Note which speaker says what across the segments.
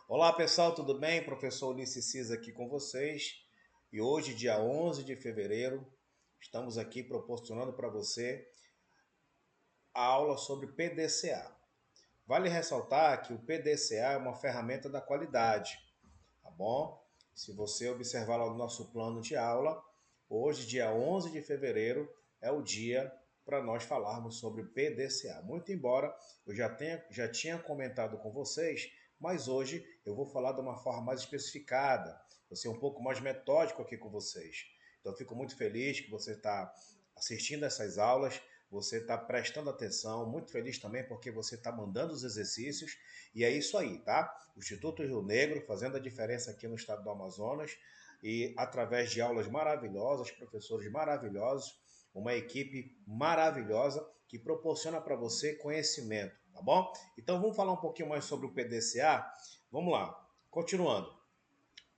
Speaker 1: Olá pessoal, tudo bem? Professor Ulisses Cis aqui com vocês. E hoje, dia 11 de fevereiro, estamos aqui proporcionando para você a aula sobre PDCA. Vale ressaltar que o PDCA é uma ferramenta da qualidade, tá bom? Se você observar lá no nosso plano de aula, hoje, dia 11 de fevereiro, é o dia para nós falarmos sobre PDCA. Muito embora eu já tinha comentado com vocês, mas hoje eu vou falar de uma forma mais especificada, vou ser um pouco mais metódico aqui com vocês. Então, eu fico muito feliz que você está assistindo essas aulas, você está prestando atenção, muito feliz também porque você está mandando os exercícios, e é isso aí, tá? O Instituto Rio Negro fazendo a diferença aqui no estado do Amazonas, e através de aulas maravilhosas, professores maravilhosos, uma equipe maravilhosa que proporciona para você conhecimento, tá bom? Então vamos falar um pouquinho mais sobre o PDCA? Vamos lá, continuando.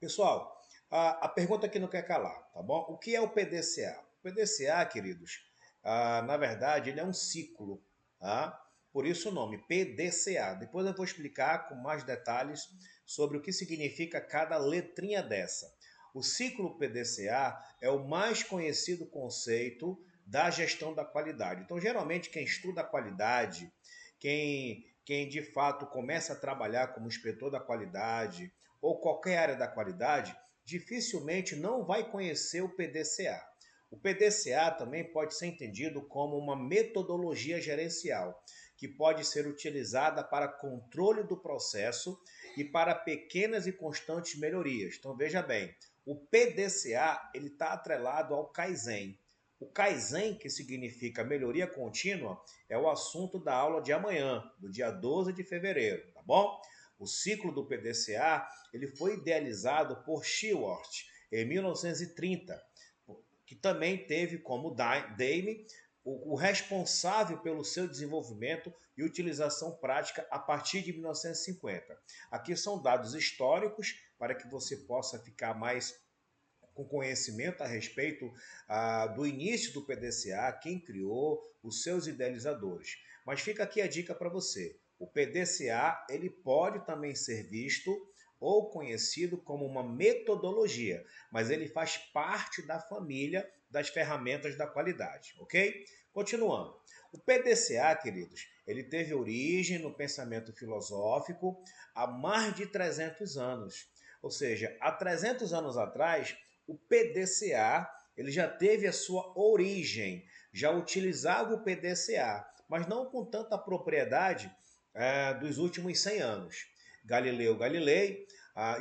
Speaker 1: Pessoal, a pergunta que não quer calar, tá bom? O que é o PDCA? O PDCA, queridos, na verdade, ele é um ciclo, tá? Por isso o nome, PDCA. Depois eu vou explicar com mais detalhes sobre o que significa cada letrinha dessa. O ciclo PDCA é o mais conhecido conceito da gestão da qualidade. Então, geralmente, quem estuda a qualidade, quem de fato começa a trabalhar como inspetor da qualidade ou qualquer área da qualidade, dificilmente não vai conhecer o PDCA. O PDCA também pode ser entendido como uma metodologia gerencial, que pode ser utilizada para controle do processo e para pequenas e constantes melhorias. Então veja bem, o PDCA ele está atrelado ao Kaizen. O Kaizen, que significa melhoria contínua, é o assunto da aula de amanhã, do dia 12 de fevereiro, tá bom? O ciclo do PDCA ele foi idealizado por Shewhart em 1930, que também teve como Dame o responsável pelo seu desenvolvimento e utilização prática a partir de 1950. Aqui são dados históricos para que você possa ficar mais com conhecimento a respeito do início do PDCA, quem criou, os seus idealizadores. Mas fica aqui a dica para você. O PDCA ele pode também ser visto ou conhecido como uma metodologia, mas ele faz parte da família das ferramentas da qualidade, ok? Continuando. O PDCA, queridos, ele teve origem no pensamento filosófico há mais de 300 anos. Ou seja, há 300 anos atrás, o PDCA ele já teve a sua origem, já utilizava o PDCA, mas não com tanta propriedade dos últimos 100 anos. Galileu Galilei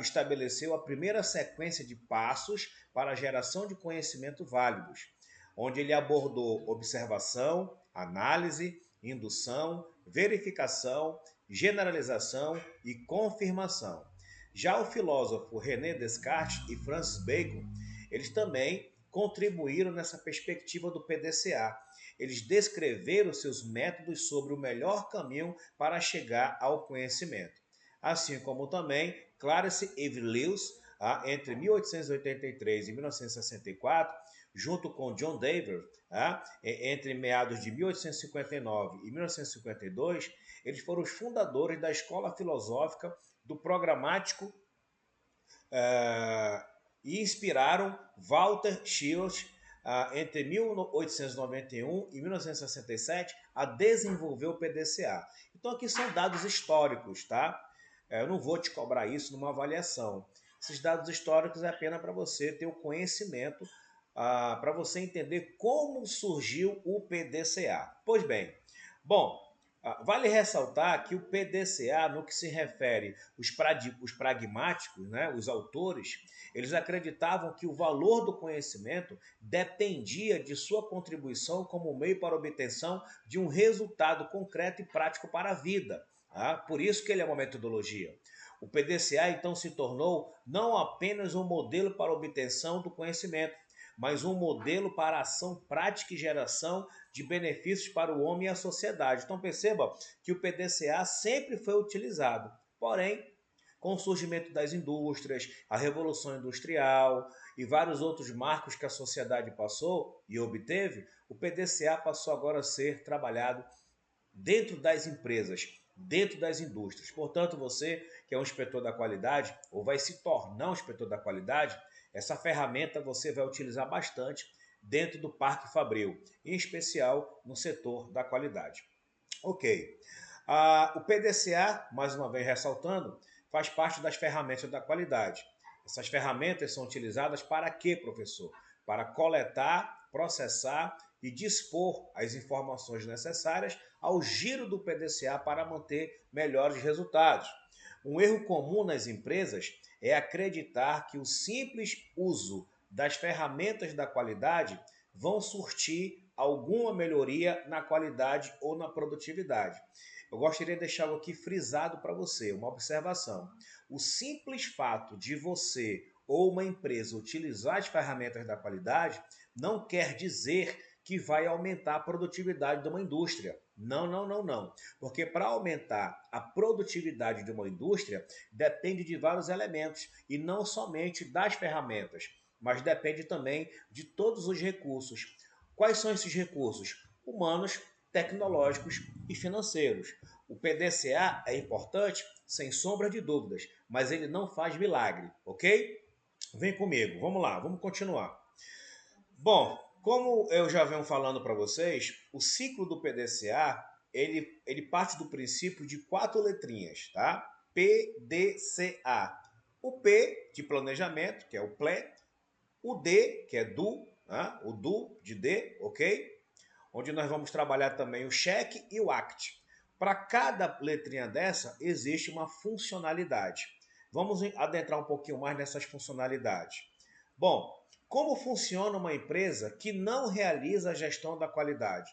Speaker 1: estabeleceu a primeira sequência de passos para a geração de conhecimento válidos, onde ele abordou observação, análise, indução, verificação, generalização e confirmação. Já o filósofo René Descartes e Francis Bacon, eles também contribuíram nessa perspectiva do PDCA. Eles descreveram seus métodos sobre o melhor caminho para chegar ao conhecimento. Assim como também Clarence Eve Lewis, entre 1883 e 1964, junto com John Dewey, entre meados de 1859 e 1952, eles foram os fundadores da escola filosófica do programático e inspiraram Walter Schiller entre 1891 e 1967 a desenvolver o PDCA. Então aqui são dados históricos, tá? Eu não vou te cobrar isso numa avaliação. Esses dados históricos é apenas para você ter o conhecimento, para você entender como surgiu o PDCA. Pois bem, bom, vale ressaltar que o PDCA, no que se refere os pragmáticos, né, os autores, eles acreditavam que o valor do conhecimento dependia de sua contribuição como meio para a obtenção de um resultado concreto e prático para a vida. Por isso que ele é uma metodologia. O PDCA então se tornou não apenas um modelo para a obtenção do conhecimento, mas um modelo para ação prática e geração de benefícios para o homem e a sociedade. Então perceba que o PDCA sempre foi utilizado, porém, com o surgimento das indústrias, a Revolução Industrial e vários outros marcos que a sociedade passou e obteve, o PDCA passou agora a ser trabalhado dentro das empresas, dentro das indústrias. Portanto, você que é um inspetor da qualidade ou vai se tornar um inspetor da qualidade, essa ferramenta você vai utilizar bastante dentro do Parque Fabril, em especial no setor da qualidade. Ok. O PDCA, mais uma vez ressaltando, faz parte das ferramentas da qualidade. Essas ferramentas são utilizadas para quê, professor? Para coletar, processar e dispor as informações necessárias ao giro do PDCA para manter melhores resultados. Um erro comum nas empresas é acreditar que o simples uso das ferramentas da qualidade vão surtir alguma melhoria na qualidade ou na produtividade. Eu gostaria de deixar algo aqui frisado para você, uma observação. O simples fato de você ou uma empresa utilizar as ferramentas da qualidade não quer dizer que vai aumentar a produtividade de uma indústria. Não, não, não, não. Porque para aumentar a produtividade de uma indústria depende de vários elementos e não somente das ferramentas, mas depende também de todos os recursos. Quais são esses recursos? Humanos, tecnológicos e financeiros. O PDCA é importante, sem sombra de dúvidas, mas ele não faz milagre, ok? Vem comigo, vamos lá, vamos continuar. Bom, como eu já venho falando para vocês, o ciclo do PDCA ele parte do princípio de 4 letrinhas, tá? PDCA. O P de planejamento, que é o PLE, o D, que é do, né? O do de D, ok? Onde nós vamos trabalhar também o cheque e o act. Para cada letrinha dessa, existe uma funcionalidade. Vamos adentrar um pouquinho mais nessas funcionalidades. Bom, como funciona uma empresa que não realiza a gestão da qualidade?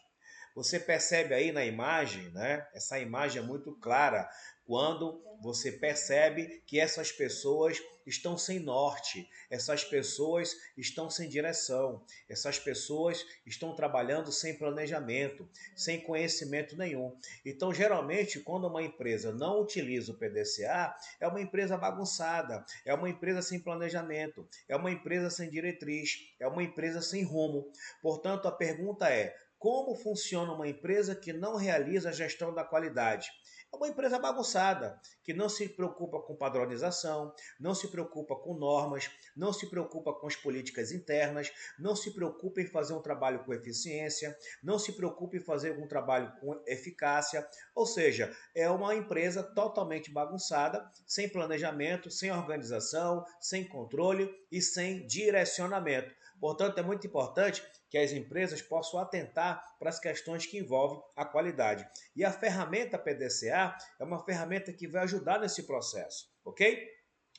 Speaker 1: Você percebe aí na imagem, né? Essa imagem é muito clara quando você percebe que essas pessoas estão sem norte, essas pessoas estão sem direção, essas pessoas estão trabalhando sem planejamento, sem conhecimento nenhum. Então, geralmente, quando uma empresa não utiliza o PDCA, é uma empresa bagunçada, é uma empresa sem planejamento, é uma empresa sem diretriz, é uma empresa sem rumo. Portanto, a pergunta é: como funciona uma empresa que não realiza a gestão da qualidade? É uma empresa bagunçada, que não se preocupa com padronização, não se preocupa com normas, não se preocupa com as políticas internas, não se preocupa em fazer um trabalho com eficiência, não se preocupa em fazer um trabalho com eficácia. Ou seja, é uma empresa totalmente bagunçada, sem planejamento, sem organização, sem controle e sem direcionamento. Portanto, é muito importante que as empresas possam atentar para as questões que envolvem a qualidade. E a ferramenta PDCA é uma ferramenta que vai ajudar nesse processo, ok?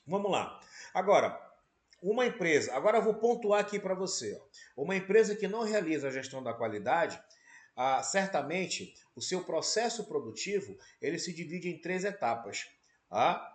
Speaker 1: Vamos lá. Agora, uma empresa, agora eu vou pontuar aqui para você, uma empresa que não realiza a gestão da qualidade, certamente o seu processo produtivo ele se divide em 3 etapas. Tá?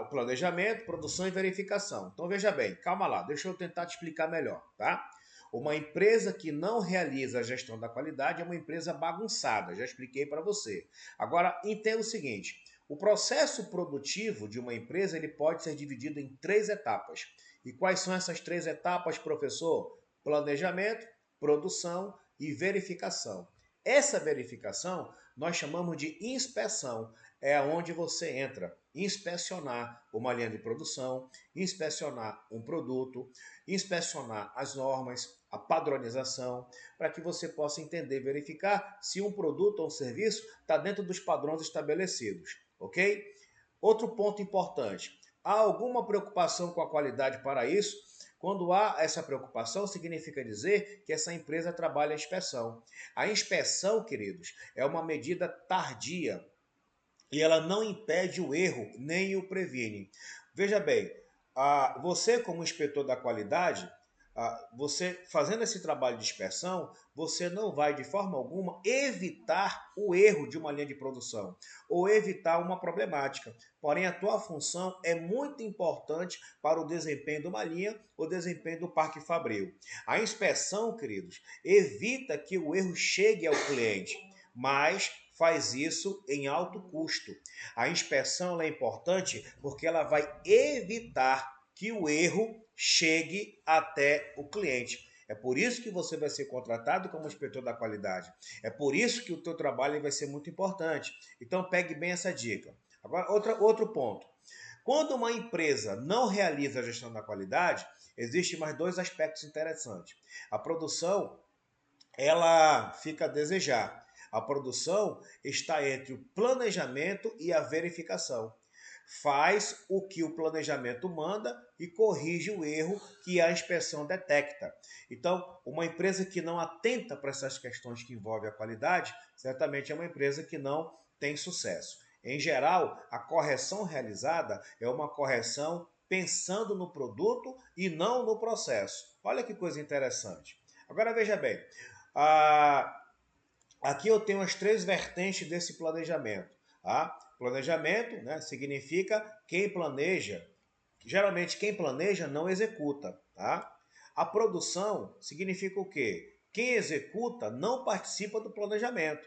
Speaker 1: O planejamento, produção e verificação. Então veja bem, calma lá, deixa eu tentar te explicar melhor, tá? Uma empresa que não realiza a gestão da qualidade é uma empresa bagunçada, já expliquei para você. Agora, entenda o seguinte, o processo produtivo de uma empresa ele pode ser dividido em 3 etapas. E quais são essas 3 etapas, professor? Planejamento, produção e verificação. Essa verificação nós chamamos de inspeção. É onde você entra, inspecionar uma linha de produção, inspecionar um produto, inspecionar as normas, a padronização, para que você possa entender, verificar se um produto ou um serviço está dentro dos padrões estabelecidos, ok? Outro ponto importante, há alguma preocupação com a qualidade para isso? Quando há essa preocupação, significa dizer que essa empresa trabalha a inspeção. A inspeção, queridos, é uma medida tardia e ela não impede o erro nem o previne. Veja bem, você como inspetor da qualidade, você fazendo esse trabalho de inspeção, você não vai de forma alguma evitar o erro de uma linha de produção ou evitar uma problemática. Porém, a tua função é muito importante para o desempenho de uma linha ou desempenho do parque fabril. A inspeção, queridos, evita que o erro chegue ao cliente, mas faz isso em alto custo. A inspeção é importante porque ela vai evitar que o erro chegue até o cliente. É por isso que você vai ser contratado como inspetor da qualidade. É por isso que o teu trabalho vai ser muito importante. Então pegue bem essa dica. Agora, outro ponto. Quando uma empresa não realiza a gestão da qualidade, existem mais dois aspectos interessantes. A produção, ela fica a desejar. A produção está entre o planejamento e a verificação. Faz o que o planejamento manda e corrige o erro que a inspeção detecta. Então, uma empresa que não atenta para essas questões que envolvem a qualidade, certamente é uma empresa que não tem sucesso. Em geral, a correção realizada é uma correção pensando no produto e não no processo. Olha que coisa interessante. Agora veja bem, ah, aqui eu tenho as três vertentes desse planejamento. Tá? Planejamento, né, significa quem planeja. Geralmente quem planeja não executa. Tá? A produção significa o quê? Quem executa não participa do planejamento.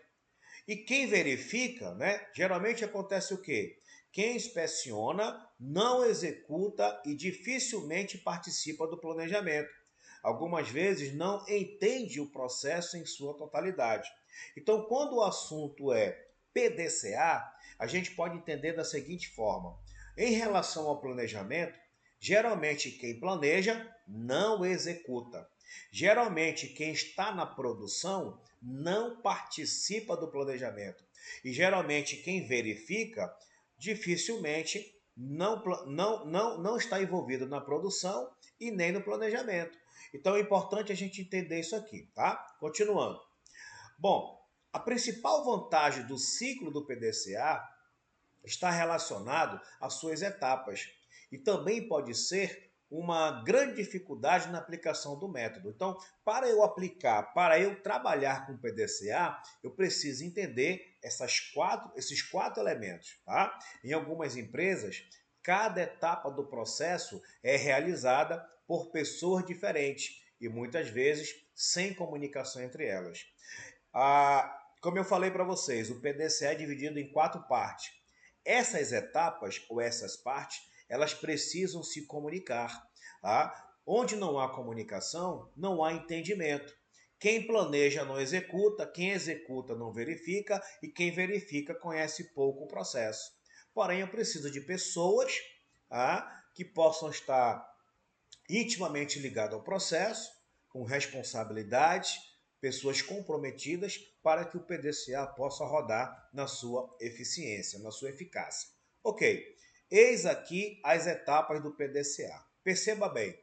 Speaker 1: E quem verifica, né, geralmente acontece o quê? Quem inspeciona não executa e dificilmente participa do planejamento. Algumas vezes não entende o processo em sua totalidade. Então, quando o assunto é PDCA, a gente pode entender da seguinte forma: em relação ao planejamento, geralmente quem planeja não executa. Geralmente quem está na produção não participa do planejamento. E geralmente quem verifica dificilmente não está envolvido na produção e nem no planejamento. Então é importante a gente entender isso aqui, tá? Continuando. Bom, a principal vantagem do ciclo do PDCA está relacionado às suas etapas e também pode ser uma grande dificuldade na aplicação do método. Então, para eu trabalhar com PDCA, eu preciso entender esses quatro elementos. Tá? Em algumas empresas, cada etapa do processo é realizada por pessoas diferentes e muitas vezes sem comunicação entre elas. Como eu falei para vocês, o PDCA é dividido em quatro partes. Essas etapas ou essas partes, elas precisam se comunicar. Tá? Onde não há comunicação, não há entendimento. Quem planeja não executa, quem executa não verifica e quem verifica conhece pouco o processo. Porém, eu preciso de pessoas que possam estar intimamente ligadas ao processo, com responsabilidade, pessoas comprometidas para que o PDCA possa rodar na sua eficiência, na sua eficácia. Ok, eis aqui as etapas do PDCA. Perceba bem,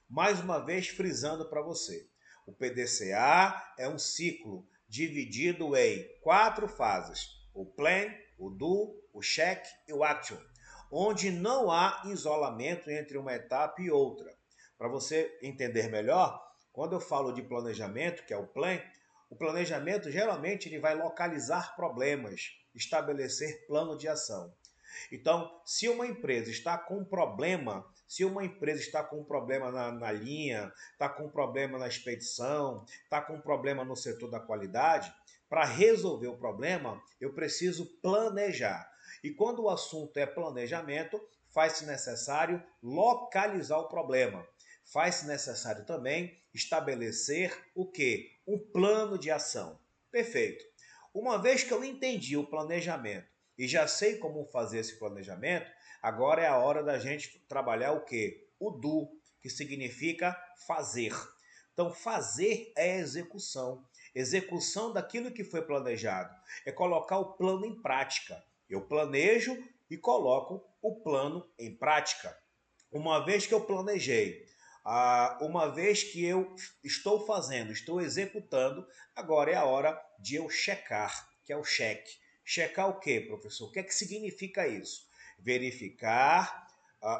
Speaker 1: mais uma vez frisando para você, o PDCA é um ciclo dividido em quatro fases: o Plan, o Do, o Check e o Action, onde não há isolamento entre uma etapa e outra. Para você entender melhor, quando eu falo de planejamento, que é o planejamento geralmente ele vai localizar problemas, estabelecer plano de ação. Então, se uma empresa está com um problema, se uma empresa está com um problema na linha, está com um problema na expedição, está com um problema no setor da qualidade, para resolver o problema, eu preciso planejar. E quando o assunto é planejamento, faz-se necessário localizar o problema. Faz-se necessário também estabelecer o quê? Um plano de ação. Perfeito. Uma vez que eu entendi o planejamento e já sei como fazer esse planejamento, agora é a hora da gente trabalhar o quê? O do, que significa fazer. Então, fazer é execução. Execução daquilo que foi planejado. É colocar o plano em prática. Eu planejo e coloco o plano em prática. Uma vez que eu planejei, uma vez que eu estou fazendo, estou executando, agora é a hora de eu checar, que é o cheque. Checar o quê, professor? O que é que significa isso? Verificar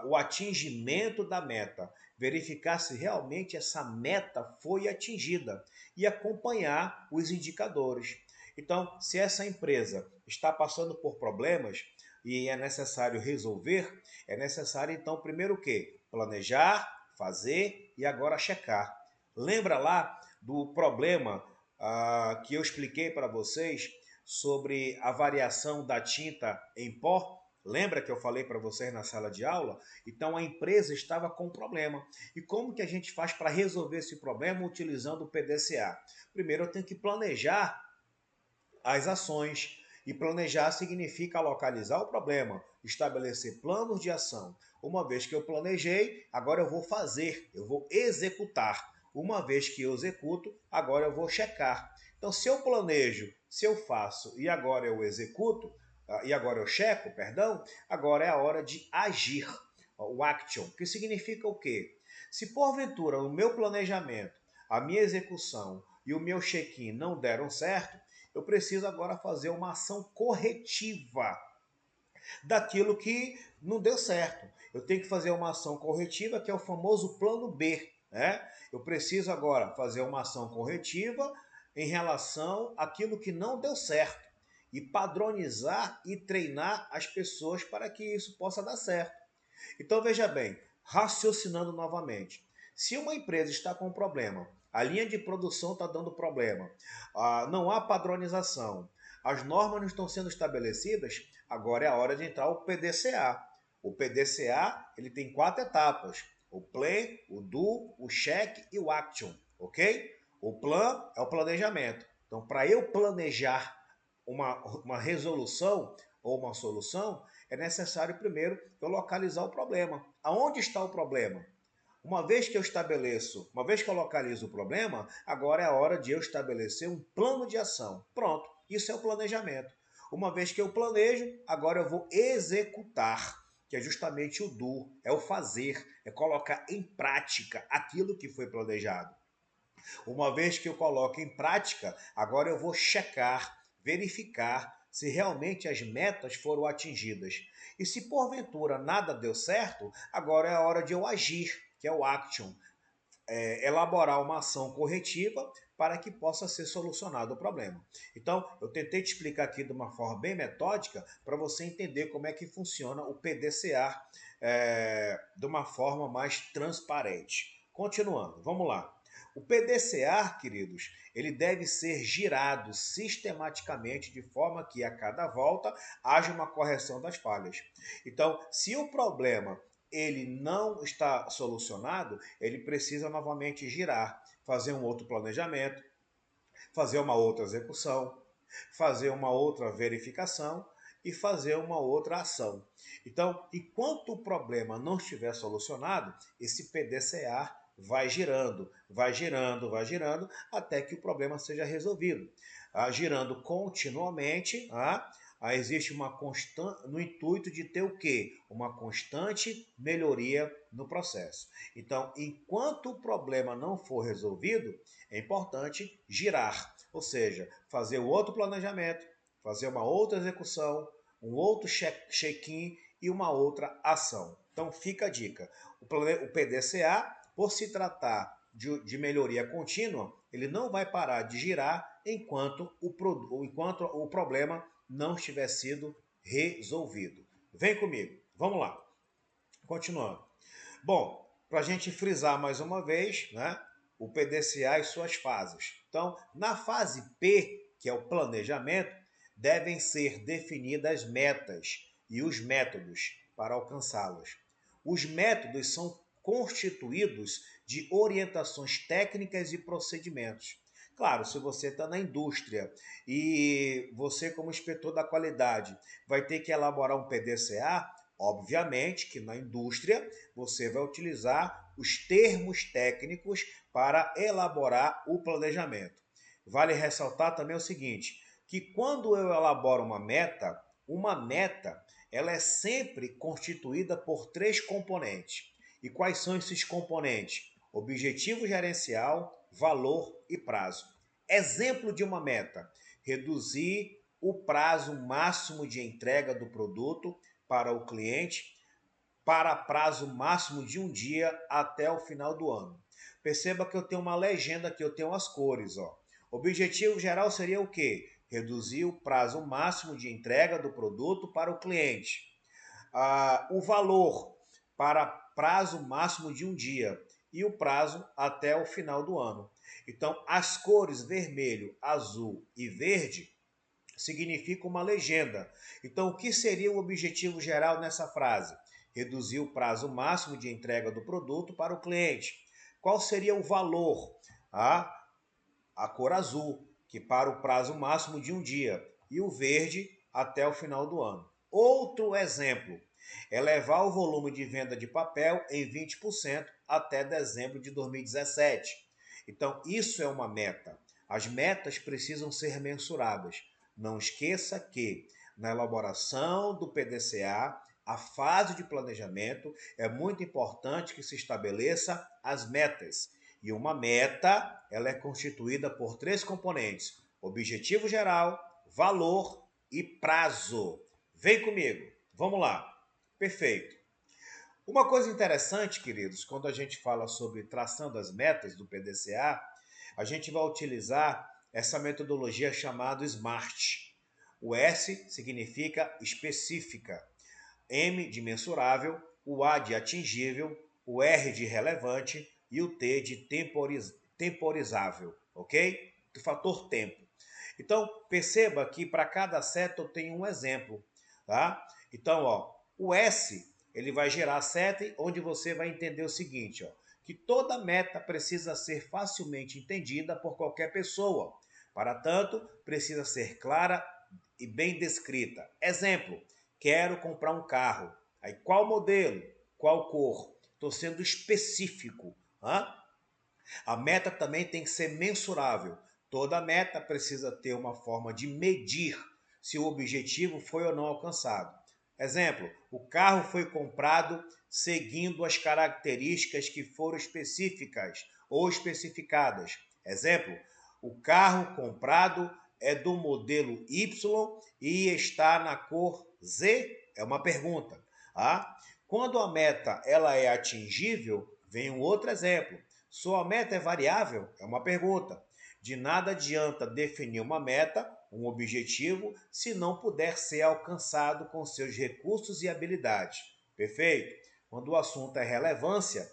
Speaker 1: o atingimento da meta, verificar se realmente essa meta foi atingida e acompanhar os indicadores. Então, se essa empresa está passando por problemas e é necessário resolver, é necessário então primeiro o quê? Planejar, fazer e agora checar. Lembra lá do problema que eu expliquei para vocês sobre a variação da tinta em pó? Lembra que eu falei para vocês na sala de aula? Então a empresa estava com problema. E como que a gente faz para resolver esse problema utilizando o PDCA? Primeiro eu tenho que planejar as ações. E planejar significa localizar o problema, estabelecer planos de ação. Uma vez que eu planejei, agora eu vou fazer, eu vou executar. Uma vez que eu executo, agora eu vou checar. Então, se eu planejo, se eu faço e agora eu executo, e agora eu checo, perdão, agora é a hora de agir. O action, que significa o quê? Se porventura o meu planejamento, a minha execução e o meu check-in não deram certo, eu preciso agora fazer uma ação corretiva daquilo que não deu certo. Eu tenho que fazer uma ação corretiva, que é o famoso plano B, né? Eu preciso agora fazer uma ação corretiva em relação àquilo que não deu certo e padronizar e treinar as pessoas para que isso possa dar certo. Então veja bem, raciocinando novamente. Se uma empresa está com um problema, a linha de produção está dando problema, não há padronização, as normas não estão sendo estabelecidas, agora é a hora de entrar o PDCA. O PDCA ele tem 4 etapas: o Plan, o Do, o Check e o Action, ok? O Plan é o planejamento. Então, para eu planejar uma resolução ou uma solução, é necessário primeiro eu localizar o problema. Aonde está o problema? Uma vez que eu estabeleço, uma vez que eu localizo o problema, agora é a hora de eu estabelecer um plano de ação. Pronto, isso é o planejamento. Uma vez que eu planejo, agora eu vou executar, que é justamente o do, é o fazer, é colocar em prática aquilo que foi planejado. Uma vez que eu coloco em prática, agora eu vou checar, verificar se realmente as metas foram atingidas. E se porventura nada deu certo, agora é a hora de eu agir, que é o action, elaborar uma ação corretiva para que possa ser solucionado o problema. Então, eu tentei te explicar aqui de uma forma bem metódica para você entender como é que funciona o PDCA de uma forma mais transparente. Continuando, vamos lá. O PDCA, queridos, ele deve ser girado sistematicamente de forma que a cada volta haja uma correção das falhas. Então, se o problema ele não está solucionado, ele precisa novamente girar, fazer um outro planejamento, fazer uma outra execução, fazer uma outra verificação e fazer uma outra ação. Então, enquanto o problema não estiver solucionado, esse PDCA vai girando, vai girando, vai girando, até que o problema seja resolvido. Girando continuamente, existe uma constante, no intuito de ter o quê? Uma constante melhoria no processo. Então, enquanto o problema não for resolvido, é importante girar, ou seja, fazer um outro planejamento, fazer uma outra execução, um outro check-in e uma outra ação. Então fica a dica. O PDCA, por se tratar de melhoria contínua, ele não vai parar de girar enquanto o problema não estiver sido resolvido. Vem comigo, vamos lá. Continuando. Bom, para a gente frisar mais uma vez, né, o PDCA e suas fases. Então, na fase P, que é o planejamento, devem ser definidas metas e os métodos para alcançá-las. Os métodos são constituídos de orientações técnicas e procedimentos. Claro, se você está na indústria e você, como inspetor da qualidade, vai ter que elaborar um PDCA, obviamente que na indústria você vai utilizar os termos técnicos para elaborar o planejamento. Vale ressaltar também o seguinte, que quando eu elaboro uma meta, ela é sempre constituída por 3 componentes. E quais são esses componentes? Objetivo gerencial, valor e prazo. Exemplo de uma meta: reduzir o prazo máximo de entrega do produto para o cliente para prazo máximo de um dia até o final do ano. Perceba que eu tenho uma legenda aqui, eu tenho as cores. Ó. Objetivo geral seria o quê? Reduzir o prazo máximo de entrega do produto para o cliente. O valor para prazo máximo de um dia e o prazo até o final do ano. Então, as cores vermelho, azul e verde significa uma legenda. Então, o que seria o objetivo geral nessa frase? Reduzir o prazo máximo de entrega do produto para o cliente. Qual seria o valor? A cor azul, que para o prazo máximo de um dia, e o verde até o final do ano. Outro exemplo, elevar o volume de venda de papel em 20% até dezembro de 2017. Então, isso é uma meta. As metas precisam ser mensuradas. Não esqueça que, na elaboração do PDCA, a fase de planejamento, é muito importante que se estabeleça as metas. E uma meta, ela é constituída por 3 componentes: objetivo geral, valor e prazo. Vem comigo, vamos lá. Perfeito. Uma coisa interessante, queridos, quando a gente fala sobre traçando as metas do PDCA, a gente vai utilizar essa metodologia chamada SMART. O S significa específica, M de mensurável, o A de atingível, o R de relevante e o T de temporizável, ok? Do fator tempo. Então, perceba que para cada seta eu tenho um exemplo, tá? Então, o S, ele vai gerar seta onde você vai entender o seguinte, que toda meta precisa ser facilmente entendida por qualquer pessoa. Para tanto, precisa ser clara e bem descrita. Exemplo, quero comprar um carro. Aí, qual modelo? Qual cor? Estou sendo específico. A meta também tem que ser mensurável. Toda meta precisa ter uma forma de medir se o objetivo foi ou não alcançado. Exemplo, o carro foi comprado seguindo as características que foram específicas ou especificadas. Exemplo, o carro comprado é do modelo Y e está na cor Z? É uma pergunta. Quando a meta ela é atingível, vem um outro exemplo. Sua meta é variável? É uma pergunta. De nada adianta definir uma meta, um objetivo, se não puder ser alcançado com seus recursos e habilidades. Perfeito? Quando o assunto é relevância,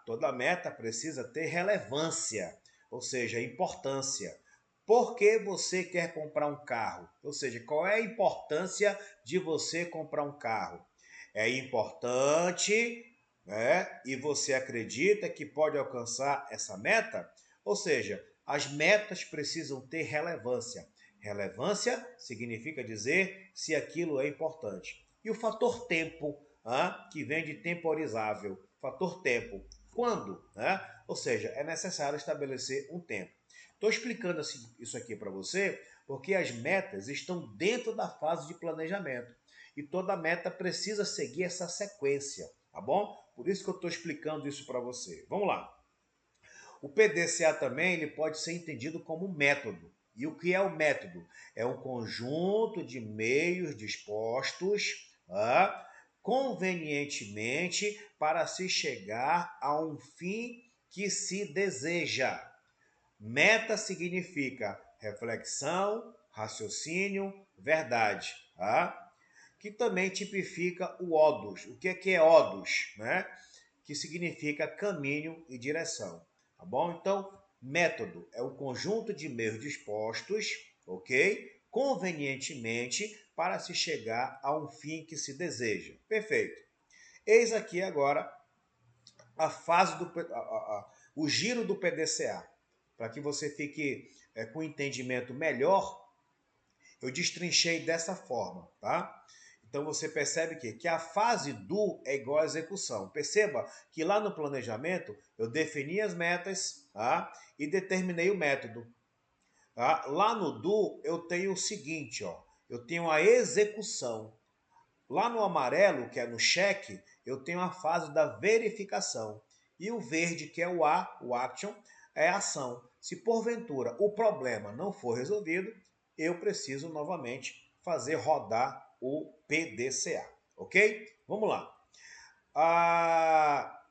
Speaker 1: toda meta precisa ter relevância, ou seja, importância. Por que você quer comprar um carro? Ou seja, qual é a importância de você comprar um carro? É importante, né? E você acredita que pode alcançar essa meta? Ou seja, as metas precisam ter relevância. Relevância significa dizer se aquilo é importante. E o fator tempo, que vem de temporizável. Fator tempo. Quando? Ou seja, é necessário estabelecer um tempo. Estou explicando isso aqui para você porque as metas estão dentro da fase de planejamento. E toda meta precisa seguir essa sequência, tá bom? Por isso que eu estou explicando isso para você. Vamos lá. O PDCA também ele pode ser entendido como método. E o que é o método? É um conjunto de meios dispostos convenientemente para se chegar a um fim que se deseja. Meta significa reflexão, raciocínio, verdade. Que também tipifica o odus. O que é odus? Que significa caminho e direção. Tá bom? Então, método é um conjunto de meios dispostos, ok? Convenientemente para se chegar a um fim que se deseja. Perfeito. Eis aqui agora a fase o giro do PDCA. Para que você fique com um entendimento melhor, eu destrinchei dessa forma, tá? Então você percebe que a fase do é igual à execução. Perceba que lá no planejamento eu defini as metas e determinei o método. Lá no do eu tenho o seguinte, eu tenho a execução. Lá no amarelo, que é no cheque, eu tenho a fase da verificação. E o verde, que é o A, o action, é a ação. Se porventura o problema não for resolvido, eu preciso novamente fazer rodar o PDCA, ok? Vamos lá. A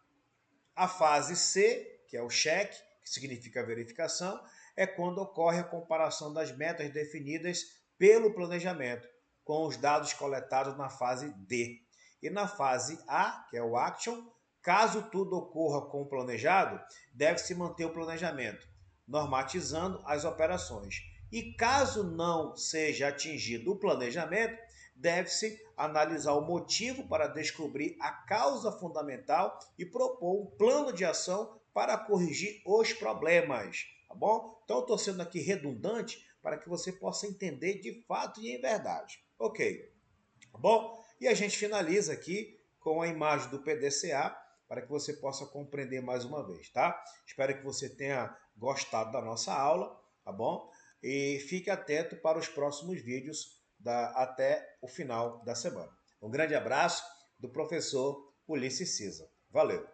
Speaker 1: fase C, que é o cheque, que significa verificação, é quando ocorre a comparação das metas definidas pelo planejamento com os dados coletados na fase D. E na fase A, que é o action, caso tudo ocorra como planejado, deve-se manter o planejamento, normatizando as operações. E caso não seja atingido o planejamento, deve-se analisar o motivo para descobrir a causa fundamental e propor um plano de ação para corrigir os problemas, tá bom? Então, eu estou sendo aqui redundante para que você possa entender de fato e em verdade. Ok, tá bom? E a gente finaliza aqui com a imagem do PDCA para que você possa compreender mais uma vez, tá? Espero que você tenha gostado da nossa aula, tá bom? E fique atento para os próximos vídeos até o final da semana. Um grande abraço do professor Ulisses Cisa. Valeu!